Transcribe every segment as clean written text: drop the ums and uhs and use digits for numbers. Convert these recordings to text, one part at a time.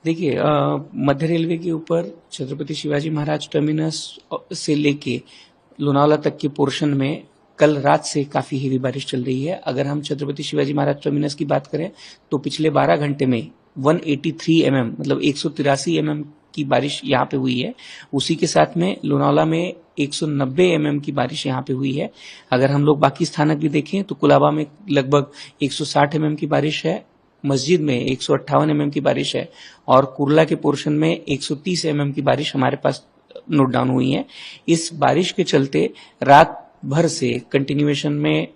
देखिए मध्य रेलवे के ऊपर छत्रपति शिवाजी महाराज टर्मिनस से लेके लोनावला तक के पोर्शन में कल रात से काफी हेवी बारिश चल रही है। अगर हम छत्रपति शिवाजी महाराज टर्मिनस की बात करें तो पिछले 12 घंटे में 183 mm मतलब 183 mm की बारिश यहाँ पे हुई है। उसी के साथ में लोनावला में 190 mm की बारिश यहाँ पे हुई है। अगर हम लोग बाकी स्थानक भी देखें तो कुलाबा में लगभग 160 mm की बारिश है, मस्जिद में 158 mm की बारिश है और कुर्ला के पोर्शन में 130 mm की बारिश हमारे पास नोट डाउन हुई है। इस बारिश के चलते रात भर से कंटिन्यूएशन में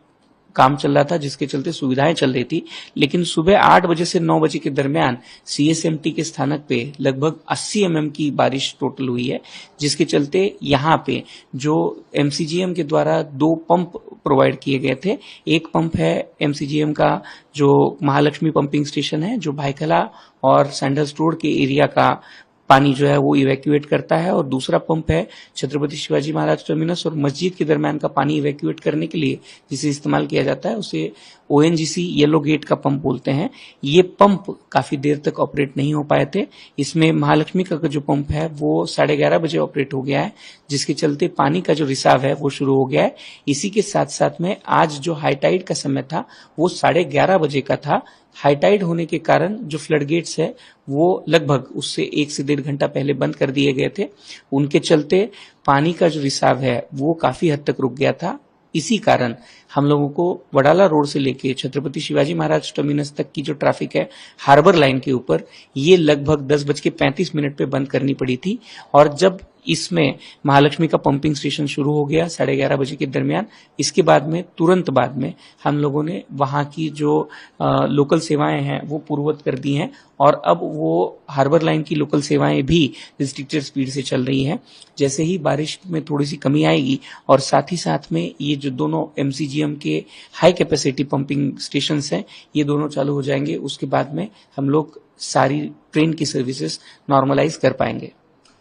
काम चल रहा था, जिसके चलते सुविधाएं चल रही थी। लेकिन सुबह 8 बजे से 9 बजे के दरमियान सीएसएमटी के स्थानक पे लगभग 80 mm की बारिश टोटल हुई है, जिसके चलते यहाँ पे जो एमसीजीएम के द्वारा 2 पंप प्रोवाइड किए गए थे। एक पंप है एमसीजीएम का जो महालक्ष्मी पंपिंग स्टेशन है, जो भाईखला और सैंडल्स रोड के एरिया का पानी जो है वो इवैक्यूएट करता है, और दूसरा पंप है छत्रपति शिवाजी महाराज टर्मिनस और मस्जिद के दरमियान का पानी इवैक्यूएट करने के लिए जिसे इस्तेमाल किया जाता है, उसे ओएनजीसी येलो गेट का पंप बोलते हैं। ये पंप काफी देर तक ऑपरेट नहीं हो पाए थे। इसमें महालक्ष्मी का जो पंप है वो 11:30 बजे ऑपरेट हो गया है, जिसके चलते पानी का जो रिसाव है वो शुरू हो गया है। इसी के साथ साथ में आज जो हाई टाइड का समय था वो 11:30 बजे का था। हाई टाइड होने के कारण जो फ्लड गेट्स है वो लगभग उससे 1 से 1.5 घंटा पहले बंद कर दिए गए थे। उनके चलते पानी का जो रिसाव है वो काफी हद तक रुक गया था। इसी कारण हम लोगों को वडाला रोड से लेके छत्रपति शिवाजी महाराज टर्मिनस तक की जो ट्रैफिक है हार्बर लाइन के ऊपर, ये लगभग 10:35 पे बंद करनी पड़ी थी। और जब इसमें महालक्ष्मी का पंपिंग स्टेशन शुरू हो गया 11:30 बजे के दरमियान, इसके बाद में तुरंत बाद में हम लोगों ने वहां की जो लोकल सेवाएं हैं वो पूर्ववत कर दी हैं, और अब वो हार्बर लाइन की लोकल सेवाएं भी रिस्ट्रिक्टेड स्पीड से चल रही हैं। जैसे ही बारिश में थोड़ी सी कमी आएगी और साथ ही साथ में ये जो दोनों एमसीजीएम के हाई कैपेसिटी पंपिंग स्टेशन हैं ये दोनों चालू हो जाएंगे, उसके बाद में हम लोग सारी ट्रेन की सर्विसेज नॉर्मलाइज कर पाएंगे।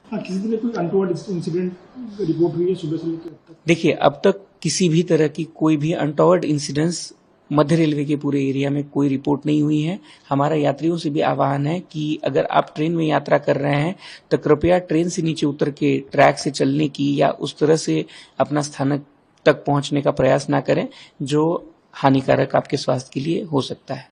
किसी तरह कोई अनटोवर्ड इंसिडेंट रिपोर्ट हुई है सुबह से लेकर अब तक? देखिए, अब तक किसी भी तरह की कोई भी अनटोवर्ड इंसिडेंट्स मध्य रेलवे के पूरे एरिया में कोई रिपोर्ट नहीं हुई है। हमारा यात्रियों से भी आह्वान है कि अगर आप ट्रेन में यात्रा कर रहे हैं तो कृपया ट्रेन से नीचे उतर के ट्रैक से चलने की या उस तरह से अपना स्थानक तक पहुंचने का प्रयास ना करें जो हानिकारक आपके स्वास्थ्य के लिए हो सकता है।